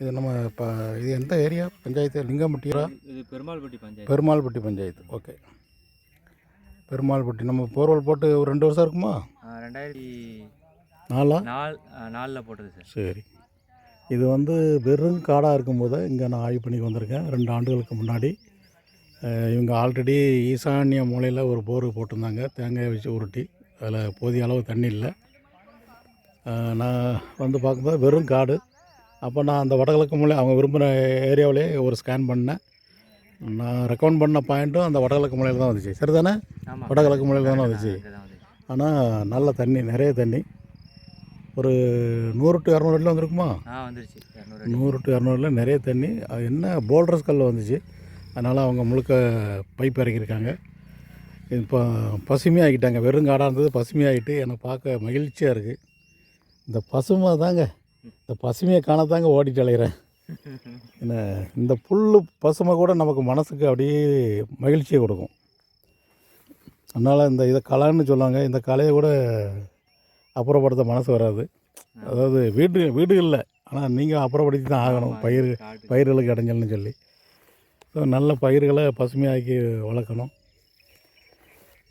இது நம்ம இப்போ இது எந்த ஏரியா பஞ்சாயத்து? லிங்கம்பட்டியா? இது பெருமாள்பட்டி பஞ்சாயத்து. பெருமாள்பட்டி பஞ்சாயத்து. ஓகே, பெருமாள்பட்டி. நம்ம போர்வெல் போட்டு ஒரு 2 வருஷம் இருக்குமா? 2004 போட்டது சார். சரி. இது வந்து வெறும் காடாக இருக்கும்போது இங்கே நான் ஆய்வு பண்ணிக்கு வந்திருக்கேன் 2 ஆண்டுகளுக்கு முன்னாடி. இவங்க ஆல்ரெடி ஈசானிய மூலையில் ஒரு போர் போட்டிருந்தாங்க, தேங்காயை வச்சு உருட்டி. அதில் போதிய அளவு தண்ணி இல்லை. நான் வந்து பார்க்கும்போது வெறும் காடு. அப்போ நான் அந்த வடகிழக்கு மூலை அவங்க விரும்புகிற ஏரியாவிலே ஒரு ஸ்கேன் பண்ணேன். நான் ரெக்கமெண்ட் பண்ண பாயிண்ட்டும் அந்த வடகிழக்கு மூலையில் தான் வந்துச்சு. சரி தானே? வடகிழக்கு மூலையில் தானே வந்துச்சு. ஆனால் நல்ல தண்ணி, நிறைய தண்ணி. ஒரு 100 to 200 அடியில் வந்துருக்குமா? வந்துருச்சு. 100 to 200 அடியில் நிறைய தண்ணி. அது என்ன போல்டர்ஸ் கல் வந்துச்சு. அதனால் அவங்க முழுக்க பைப் இறக்கியிருக்காங்க. இப்போ பசுமையாகிட்டாங்க. வெறும் காடாக இருந்தது பசுமையாகிட்டு எனக்கு பார்க்க மகிழ்ச்சியாக இருக்குது. இந்த பசுமை தாங்க, இந்த பசுமையை காணத்தாங்க ஓடிட்டு அலைகிறேன். என்ன, இந்த புல் பசுமை கூட நமக்கு மனசுக்கு அப்படியே மகிழ்ச்சியை கொடுக்கும். அதனால் இதை கலைன்னு சொல்லுவாங்க. இந்த கலையை கூட அப்புறப்படுத்த மனசு வராது. அதாவது வீடு இல்லை, ஆனால் நீங்கள் அப்புறப்படுத்தி தான் ஆகணும். பயிர்களுக்கு இடைஞ்சல்னு சொல்லி. ஸோ நல்ல பயிர்களை பசுமையாக்கி வளர்க்கணும்.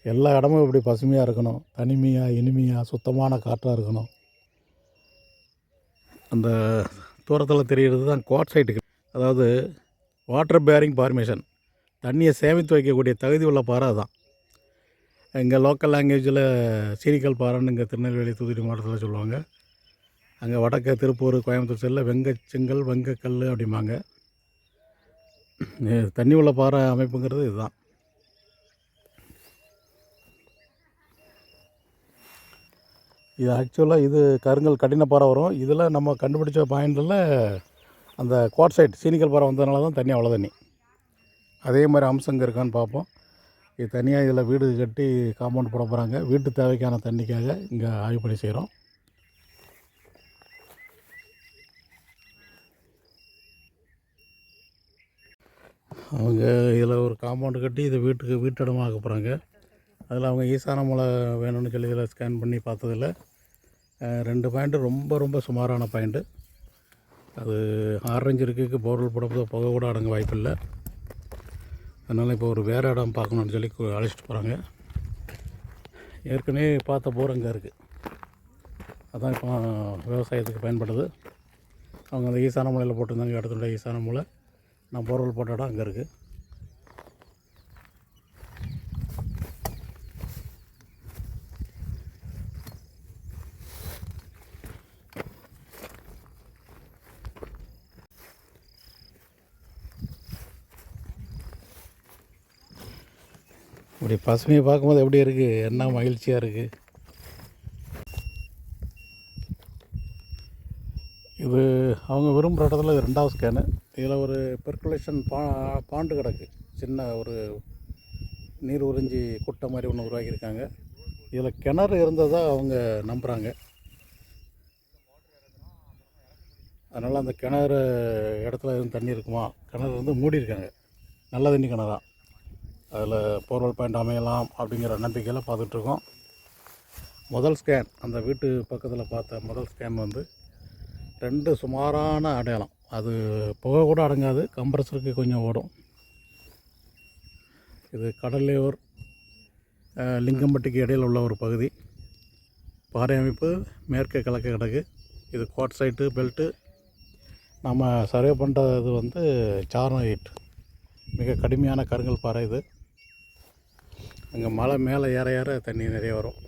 எல்லா இடமும் இப்படி பசுமையாக இருக்கணும். தனிமையாக, இனிமையாக, சுத்தமான காற்றாக இருக்கணும். அந்த தூரத்தில் தெரிகிறது தான் குவார்ட்சைட்டு. அதாவது வாட்டர் பேரிங் ஃபார்மேஷன், தண்ணியை சேமித்து வைக்கக்கூடிய தகுதி உள்ள பாறை தான். எங்கள் லோக்கல் லாங்குவேஜில் சீனிக்கல் பாறைன்னு இங்கே திருநெல்வேலி தூத்துக்குடி மாவட்டத்தில் சொல்லுவாங்க. அங்கே வடக்க திருப்பூர், கோயம்புத்தூர் சைடில் வெங்கச்செங்கல், வெங்கக்கல் அப்படிம்பாங்க. தண்ணி உள்ள பாறை அமைப்புங்கிறது இதுதான். இது ஆக்சுவலாக இது கருங்கல் கடினப்பாறை வரும். இதில் நம்ம கண்டுபிடிச்ச பாயிண்டில் அந்த குவார்ட்சைட் சீனிக்கல் பாறை வந்ததுனால தான் தண்ணி அவ்வளோ தண்ணி. அதே மாதிரி அம்சங்க இருக்கான்னு பார்ப்போம். இது தனியாக இதில் வீடு கட்டி காம்பவுண்ட் போட போகிறாங்க. வீட்டு தேவைக்கான தண்ணிக்காக இங்கே ஆய்வு பண்ணி செய்கிறோம். அவங்க இதில் ஒரு காம்பவுண்டு கட்டி இதை வீட்டிடமாக ஆக்க போகிறாங்க. அதில் அவங்க ஈசான மூலை வேணும்னு சொல்லி இதில் ஸ்கேன் பண்ணி பார்த்ததில் 2 பாயிண்ட்டு ரொம்ப சுமாரான பாயிண்ட்டு. அது ஆரஞ்சு இருக்குக்கு போர்வெல் போட புகை கூட அடங்க வாய்ப்பில்லை. அதனால் இப்போ ஒரு வேறு இடம் பார்க்கணுன்னு சொல்லி அழைச்சிட்டு போகிறாங்க. ஏற்கனவே பார்த்த போர் அங்கே இருக்குது. அதான் இப்போ விவசாயத்துக்கு பயன்படுது. அவங்க அந்த ஈசான மூலையில் போட்டிருந்தாங்க, இடத்துல ஈசான மூலை. நான் போர்வெல் போட்ட இடம் அங்கே இருக்குது. இப்படி பசுமையை பார்க்கும்போது எப்படி இருக்குது, என்ன மகிழ்ச்சியாக இருக்குது. இது அவங்க விரும்புகிற இடத்துல 2வது ஸ்கேனு. இதில் ஒரு பெர்குலேஷன் பாண்டு கிடக்கு. சின்ன ஒரு நீர் உறிஞ்சி குட்டை மாதிரி ஒன்று உருவாக்கியிருக்காங்க. இதில் கிணறு இருந்ததாக அவங்க நம்புகிறாங்க. அதனால் அந்த கிணறு இடத்துல எதுவும் தண்ணி இருக்குமா? கிணறு வந்து மூடியிருக்காங்க. நல்ல தண்ணி கிணறா. அதில் போர்வெல் பாயிண்ட் அமையலாம் அப்படிங்கிற நம்பிக்கையில் பார்த்துட்ருக்கோம். முதல் ஸ்கேன், அந்த வீட்டு பக்கத்தில் பார்த்த முதல் ஸ்கேன் வந்து 2 சுமாரான அடையாளம். அது புகை கூட அடங்காது, கம்ப்ரஸருக்கு கொஞ்சம் ஓடும். இது கடலையூர் லிங்கம்பட்டிக்கு இடையில் உள்ள ஒரு பகுதி. பாறை அமைப்பு மேற்கு கிழக்கு கிடக்கு. இது குவார்ட்சைட்டு பெல்ட்டு. நம்ம சர்வே பண்ணுறது வந்து சார்னோயிட், மிக கடுமையான கருங்கல் பாறை இது. அங்கே மலை மேலே ஏற தண்ணி நிறைய வரும்.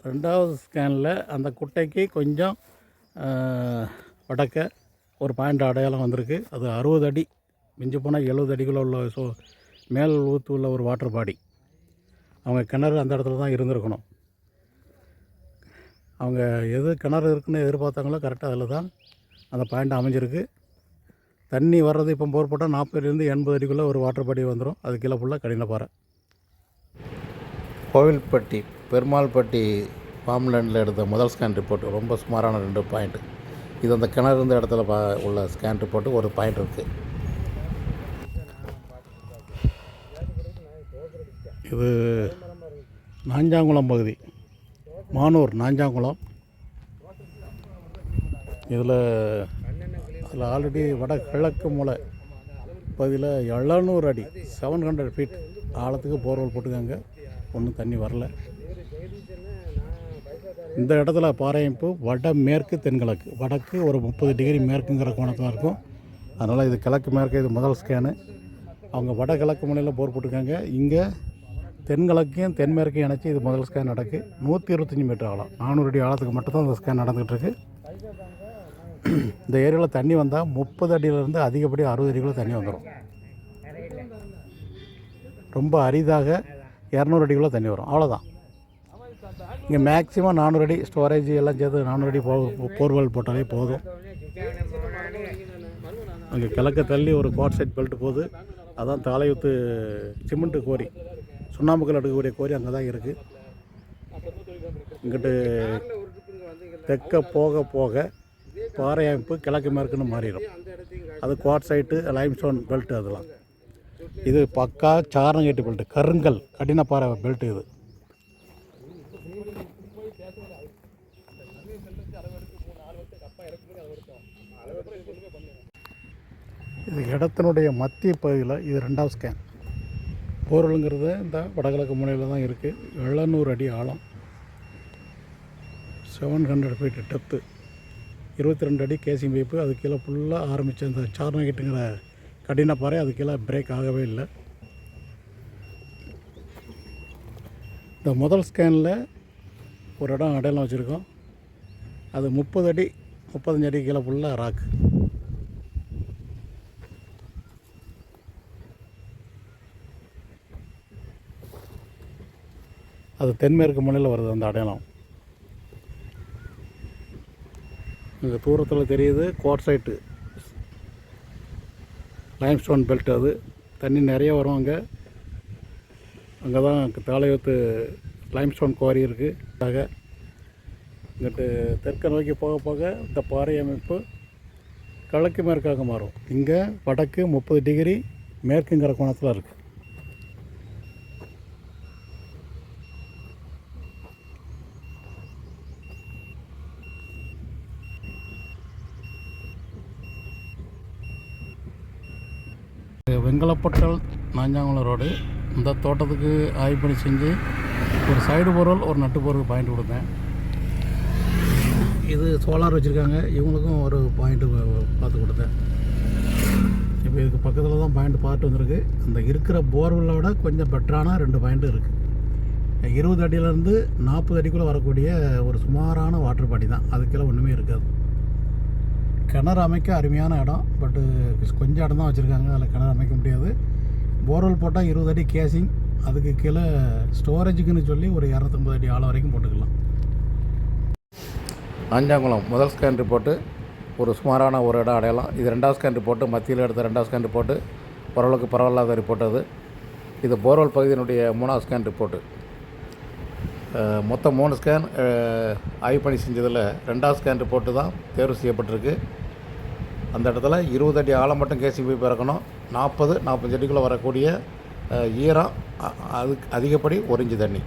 ரெண்டாவது ஸ்கேனில் அந்த குட்டைக்கு கொஞ்சம் வடக்க ஒரு பாயிண்ட் அடையாளம் வந்திருக்கு. அது 60 அடி, மிஞ்சி போனால் 70 அடிக்குள்ளே உள்ள மேல் ஊற்று உள்ள ஒரு வாட்டர் பாடி. அவங்க கிணறு அந்த இடத்துல தான் இருந்திருக்கணும். அவங்க எது கிணறு இருக்குன்னு எதிர்பார்த்தாங்களோ கரெக்டாக அதில் தான் அந்த பாயிண்ட் அமைஞ்சிருக்கு. தண்ணி வர்றது இப்போ போர் போட்டால் 40 to 80 அடிக்குள்ளே ஒரு வாட்டர் பாடி வந்துடும். அது கீழே ஃபுல்லாக கடினப்பாறை. கோவில்பட்டி பெருமாள்பட்டி ஃபார்ம்லேண்டில் எடுத்த முதல் ஸ்கேன் ரிப்போர்ட் ரொம்ப சுமாரான 2 பாயிண்ட்டு. இது அந்த கிணறு இருந்த இடத்துல உள்ள ஸ்கேன் ரிப்போர்ட்டு ஒரு பாயிண்ட் இருக்குது. இது நாஞ்சாங்குளம் பகுதி, மானூர் நாஞ்சாங்குளம். இதில் ஆல்ரெடி வடகிழக்கு மூலை பகுதியில் 700 அடி 700 ஃபீட் ஆழத்துக்கு போர்வெல் போட்டுக்காங்க. ஒன்றும் தண்ணி வரல. இந்த இடத்துல பாறை அமைப்பு வடமேற்கு தென்கிழக்கு, வடக்கு ஒரு 30 டிகிரி மேற்குங்கிற கோணத்தில் இருக்கும். அதனால் இது கிழக்கு மேற்கு. இது முதல் ஸ்கேனு. அவங்க வடகிழக்கு முனையில் போர் போட்டிருக்காங்க. இங்கே தென்கிழக்கையும் தென்மேற்கையும் இணைச்சி இது முதல் ஸ்கேன் நடக்கு. 125 மீட்டர் ஆழம், 400 அடி ஆழத்துக்கு மட்டும்தான் இந்த ஸ்கேன் நடந்துகிட்ருக்கு. இந்த ஏரியாவில் தண்ணி வந்தால் 30 அடியிலேருந்து அதிகப்படி 60 அடிக்குள்ளே தண்ணி வந்துடும். ரொம்ப அரிதாக 200 அடிக்குள்ளே தண்ணி வரும், அவ்வளோதான். இங்கே மேக்ஸிமம் 400 அடி ஸ்டோரேஜ் எல்லாம் சேர்த்து 400 அடி போர்வெல் போட்டாலே போதும். அங்கே கிழக்க தள்ளி ஒரு குவார்ட்சைட் பெல்ட் போகுது. அதான் தாளையூத்து சிமெண்ட்டு கோரி, சுண்ணாம்புக்கல் எடுக்கக்கூடிய கோரி அங்கே தான் இருக்குது. இங்கிட்டு தெற்க போக போக பாறை அமைப்பு கிழக்கு மேற்குன்னு மாறிடும். அது குவார்ட்சைட்டு லைம்ஸ்டோன் பெல்ட்டு. அதெல்லாம் இது பக்கா சாரணங்கேட்டு பெல்ட்டு, கருங்கல் கடின பாறை பெல்ட்டு. இது இது இடத்தினுடைய மத்திய பகுதியில் இது 2வது ஸ்கேன். போர்வெலுங்கிறது இந்த வடகிழக்கு முனையில் தான் இருக்குது. 700 அடி ஆழம், 700 ஃபீட் டெப்த்து, 22 அடி கேசிங் பைப்பு. அது கீழே ஃபுல்லாக ஆரம்பித்த இந்த சார்னகேட்டுங்கிற கடின பாறை அது கீழே பிரேக் ஆகவே இல்லை. இந்த முதல் ஸ்கேனில் ஒரு இடம் அடையாளம் வச்சுருக்கோம். அது 30 அடி 35 அடி கீழே ஃபுல்லாக ராக்கு. அது தென்மேற்கு முனையில் வருது அந்த அடையாளம். இங்கே தூரத்தில் தெரியுது குவார்ட்சைட்டு லைம்ஸ்டோன் பெல்ட். அது தண்ணி நிறைய வரும். அங்கே தான் தாளையூத்து லைம்ஸ்டோன் குவாரி இருக்குது. இங்கிட்டு தெற்க நோக்கி போக போக இந்த பாறை அமைப்பு கிழக்கு மேற்காக மாறும். இங்கே வடக்கு 30 டிகிரி மேற்குங்கிற கோணத்தில் இருக்குது. வெங்கலப்பட்டல் நாஞ்சாங்குளம் ரோடு. இந்த தோட்டத்துக்கு ஆய்வு பண்ணி செஞ்சு ஒரு சைடு போர்வெல் ஒரு நட்டு போருக்கு பாயிண்ட் கொடுத்தேன். இது சோலார் வச்சுருக்காங்க. இவங்களுக்கும் ஒரு பாயிண்ட்டு பார்த்து கொடுத்தேன். இப்போ இதுக்கு பக்கத்தில் தான் பாயிண்ட் பார்த்து வந்திருக்கு. அந்த இருக்கிற போர்வெல்லோட கொஞ்சம் பெட்டரான 2 பாயிண்ட்டு இருக்குது. 20 அடியிலேருந்து 40 அடிக்குள்ளே வரக்கூடிய ஒரு சுமாரான வாட்டர் பாடி தான். அதுக்கெல்லாம் ஒன்றுமே இருக்காது. கிணறு அமைக்க அருமையான இடம். பட்டு கொஞ்சம் இடம் தான் வச்சுருக்காங்க. அதில் கிணறு அமைக்க முடியாது. போர்வெல் போட்டால் 20 அடி கேசிங், அதுக்கு கீழே ஸ்டோரேஜுக்குன்னு சொல்லி ஒரு 250 அடி ஆழம் வரைக்கும் போட்டுக்கலாம். நாஞ்சாங்குளம் முதல் ஸ்கேன் ரிப்போர்ட்டு ஒரு சுமாரான ஒரு இடம் அடையாளம். இது 2வது ஸ்கேன் ரிப்போர்ட்டு, மத்தியில் எடுத்த 2வது ஸ்கேன் ரிப்போர்ட்டு, ஓரளவுக்கு பரவாயில்லாத ரிப்போர்ட். அது இது போர்வெல் பகுதியினுடைய 3வது ஸ்கேன் ரிப்போர்ட்டு. மொத்தம் 3 ஸ்கேன் ஆய்வு பண்ணி செஞ்சதில் 2வது ஸ்கேன் ரிப்போர்ட்டு தான் தேர்வு செய்யப்பட்டிருக்கு. அந்த இடத்துல 20 அடி ஆழம் மட்டும் கேசிங் போய் பிறக்கணும். 40-45 அடிக்குள்ளே வரக்கூடிய ஈரம், அதுக்கு அதிகப்படி 1 இன்ச்சு தண்ணி.